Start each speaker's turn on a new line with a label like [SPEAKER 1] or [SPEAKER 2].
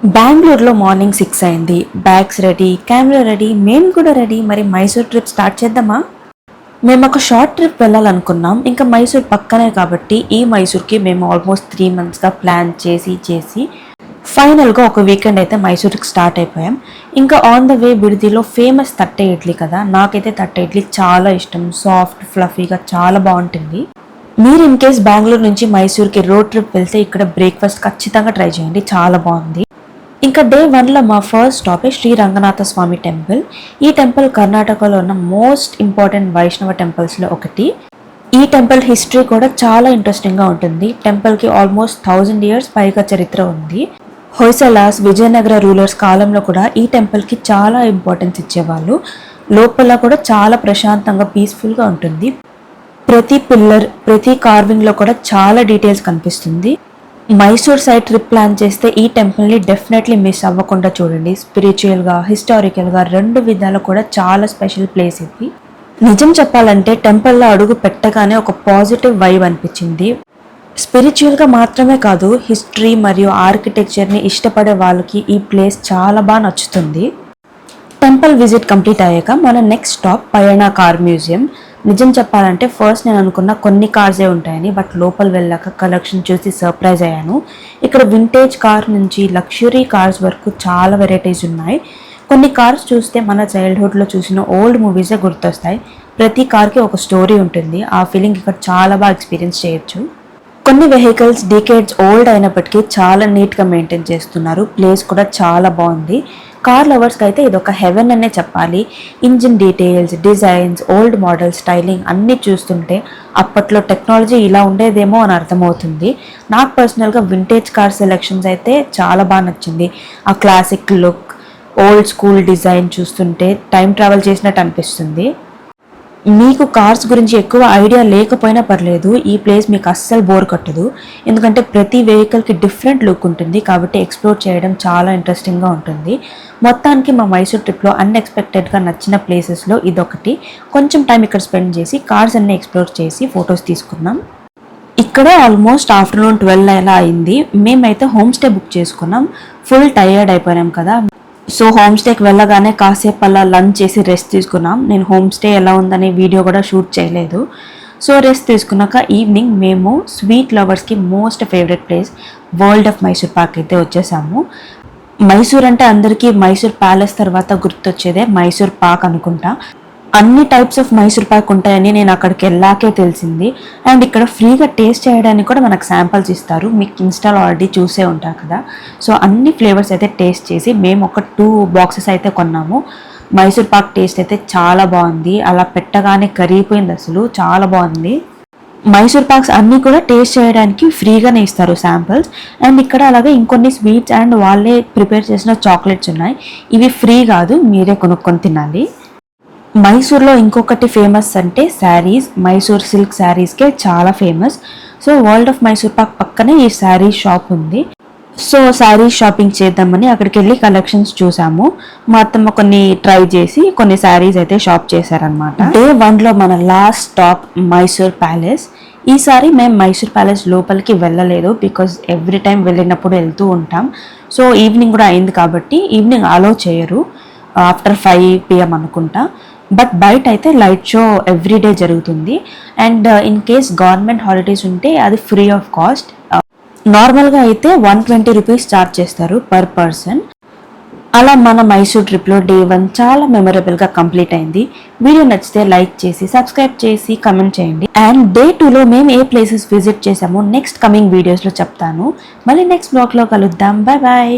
[SPEAKER 1] బెంగళూరులో మార్నింగ్ 6 అయింది. Bags ready, camera ready, మేము కూడా రెడీ. మరి మైసూర్ ట్రిప్ స్టార్ట్ చేద్దామా? మేము ఒక షార్ట్ ట్రిప్ వెళ్ళాలనుకున్నాం. ఇంకా మైసూర్ పక్కనే కాబట్టి ఈ మైసూర్కి మేము ఆల్మోస్ట్ 3 monthsగా ప్లాన్ చేసి ఫైనల్గా ఒక వీకెండ్ అయితే మైసూర్కి స్టార్ట్ అయిపోయాం. ఇంకా ఆన్ ద వే బిడిదిలో ఫేమస్ తట్టె ఇడ్లీ కదా, నాకైతే తట్టె ఇడ్లీ చాలా ఇష్టం. సాఫ్ట్ ఫ్లఫీగా చాలా బాగుంటుంది. మీరు ఇన్ కేస్ బెంగళూరు నుంచి మైసూర్కి రోడ్ ట్రిప్ వెళ్తే ఇక్కడ బ్రేక్ఫాస్ట్ ఖచ్చితంగా ట్రై చేయండి, చాలా బాగుంది. ఇంకా డే 1లో మా first stop Shri Ranganatha Swamy temple. ఈ టెంపుల్ కర్ణాటకలో ఉన్న మోస్ట్ ఇంపార్టెంట్ వైష్ణవ టెంపుల్స్లో ఒకటి. ఈ టెంపుల్ హిస్టరీ కూడా చాలా ఇంట్రెస్టింగ్గా ఉంటుంది. టెంపుల్కి ఆల్మోస్ట్ 1000 years పైగా చరిత్ర ఉంది. హొయసలాస్, విజయనగర రూలర్స్ కాలంలో కూడా ఈ టెంపుల్కి చాలా ఇంపార్టెన్స్ ఇచ్చేవాళ్ళు. లోపల కూడా చాలా ప్రశాంతంగా పీస్ఫుల్గా ఉంటుంది. ప్రతి పిల్లర్, ప్రతి కార్వింగ్లో కూడా చాలా డీటెయిల్స్ కనిపిస్తుంది. మైసూర్ సైడ్ ట్రిప్ ప్లాన్ చేస్తే ఈ టెంపుల్ని డెఫినెట్లీ మిస్ అవ్వకుండా చూడండి. స్పిరిచువల్గా, హిస్టారికల్గా రెండు విధాలు కూడా చాలా స్పెషల్ ప్లేస్ ఇది. నిజం చెప్పాలంటే టెంపుల్లో అడుగు పెట్టగానే ఒక పాజిటివ్ వైబ్ అనిపించింది. స్పిరిచువల్గా మాత్రమే కాదు, హిస్టరీ మరియు ఆర్కిటెక్చర్ని ఇష్టపడే వాళ్ళకి ఈ ప్లేస్ చాలా బాగా నచ్చుతుంది. టెంపుల్ విజిట్ కంప్లీట్ అయ్యాక మన నెక్స్ట్ స్టాప్ పయనా కార్ మ్యూజియం. నిజం చెప్పాలంటే ఫస్ట్ నేను అనుకున్న కొన్ని కార్సే ఉంటాయని, బట్ లోపల వెళ్ళాక కలెక్షన్ చూసి సర్ప్రైజ్ అయ్యాను. ఇక్కడ వింటేజ్ కార్ నుంచి లగ్జరీ కార్స్ వరకు చాలా వెరైటీస్ ఉన్నాయి. కొన్ని కార్స్ చూస్తే మన చైల్డ్హుడ్లో చూసిన ఓల్డ్ మూవీసే గుర్తొస్తాయి. ప్రతి కార్కి ఒక స్టోరీ ఉంటుంది. ఆ ఫీలింగ్ ఇక్కడ చాలా బాగా ఎక్స్పీరియన్స్ చేయొచ్చు. కొన్ని వెహికల్స్ డికేడ్స్ ఓల్డ్ అయినప్పటికీ చాలా నీట్గా మెయింటైన్ చేస్తున్నారు. ప్లేస్ కూడా చాలా బాగుంది. కార్ లవర్స్కి అయితే ఇది ఒక హెవెన్ అనే చెప్పాలి. Engine details, designs, old model styling అన్నీ చూస్తుంటే అప్పట్లో టెక్నాలజీ ఇలా ఉండేదేమో అని అర్థమవుతుంది. నాకు పర్సనల్గా వింటేజ్ కార్ సెలెక్షన్స్ అయితే చాలా బాగా నచ్చింది. ఆ classic look, old school design చూస్తుంటే టైం ట్రావెల్ చేసినట్టు అనిపిస్తుంది. మీకు కార్స్ గురించి ఎక్కువ ఐడియా లేకపోయినా పర్లేదు, ఈ ప్లేస్ మీకు అస్సలు బోర్ కట్టదు. ఎందుకంటే ప్రతి వెహికల్కి డిఫరెంట్ లుక్ ఉంటుంది కాబట్టి ఎక్స్ప్లోర్ చేయడం చాలా ఇంట్రెస్టింగ్గా ఉంటుంది. మొత్తానికి మా మైసూర్ ట్రిప్లో అన్ఎక్స్పెక్టెడ్గా నచ్చిన ప్లేసెస్లో ఇదొకటి. కొంచెం టైం ఇక్కడ స్పెండ్ చేసి కార్స్ అన్నీ ఎక్స్ప్లోర్ చేసి ఫొటోస్ తీసుకున్నాం. ఇక్కడ ఆల్మోస్ట్ ఆఫ్టర్నూన్ 12 అలా అయింది. మేమైతే హోమ్ స్టే బుక్ చేసుకున్నాం. ఫుల్ టైర్డ్ అయిపోయినాం కదా, సో హోమ్ స్టేకి వెళ్ళగానే కాసేపు అలా లంచ్ చేసి రెస్ట్ తీసుకున్నాం. నేను హోమ్ స్టే ఎలా ఉందనే వీడియో కూడా షూట్ చేయలేదు. సో రెస్ట్ తీసుకున్నాక ఈవినింగ్ మేము స్వీట్ లవర్స్కి most favourite place world of Mysore Pak అయితే వచ్చేసాము. మైసూర్ అంటే అందరికీ మైసూర్ ప్యాలెస్ తర్వాత గుర్తొచ్చేదే మైసూర్ పాక్ అనుకుంటా. అన్ని టైప్స్ ఆఫ్ మైసూర్ పాక్ ఉంటాయని నేను అక్కడికి వెళ్ళాకే తెలిసింది. అండ్ ఇక్కడ ఫ్రీగా టేస్ట్ చేయడానికి కూడా మనకు శాంపిల్స్ ఇస్తారు. మీకు ఇన్స్టాల్ ఆల్రెడీ చూసే ఉంటారు కదా. సో అన్ని ఫ్లేవర్స్ అయితే టేస్ట్ చేసి మేము ఒక 2 boxes అయితే కొన్నాము. మైసూర్ పాక్ టేస్ట్ అయితే చాలా బాగుంది. అలా పెట్టగానే కరిగిపోయింది, అసలు చాలా బాగుంది. మైసూర్ పాక్స్ అన్నీ కూడా టేస్ట్ చేయడానికి ఫ్రీగానే ఇస్తారు శాంపిల్స్. అండ్ ఇక్కడ అలాగే ఇంకొన్ని స్వీట్స్ అండ్ వాళ్ళే ప్రిపేర్ చేసిన చాక్లెట్స్ ఉన్నాయి. ఇవి ఫ్రీ కాదు, మీరే కొనుక్కొని తినాలి. మైసూర్లో ఇంకొకటి ఫేమస్ అంటే శారీస్. మైసూర్ సిల్క్ శారీస్కే చాలా famous. So world of Mysore Pak పక్కనే ఈ శారీ షాప్ ఉంది. సో శారీ షాపింగ్ చేద్దామని అక్కడికి వెళ్ళి కలెక్షన్స్ చూసాము. మా అత్తమ్మ కొన్ని ట్రై చేసి కొన్ని శారీస్ అయితే షాప్ చేశారనమాట. డే 1లో మన లాస్ట్ స్టాప్ మైసూర్ ప్యాలెస్. ఈసారి మేము మైసూర్ ప్యాలెస్ లోపలికి వెళ్ళలేదు, బికాజ్ ఎవ్రీ టైం వెళ్ళినప్పుడు వెళ్తూ ఉంటాం. సో ఈవినింగ్ కూడా అయింది కాబట్టి ఈవినింగ్ అలో చేయరు, ఆఫ్టర్ 5 PM అనుకుంటా. బట్ బయట అయితే లైట్ షో ఎవ్రీడే జరుగుతుంది. And in case government holidays ఉంటే అది ఫ్రీ ఆఫ్ కాస్ట్. నార్మల్గా అయితే 120 rupees ఛార్జ్ చేస్తారు పర్ పర్సన్. అలా మన మైసూర్ ట్రిప్లో డే 1 చాలా మెమరబుల్గా కంప్లీట్ అయింది. వీడియో నచ్చితే లైక్ చేసి సబ్స్క్రైబ్ చేసి కమెంట్ చేయండి. అండ్ డే 2లో మేము ఏ ప్లేసెస్ విజిట్ చేసామో నెక్స్ట్ కమింగ్ వీడియోస్లో చెప్తాను. మళ్ళీ నెక్స్ట్ బ్లాగ్లో కలుద్దాం. Bye bye.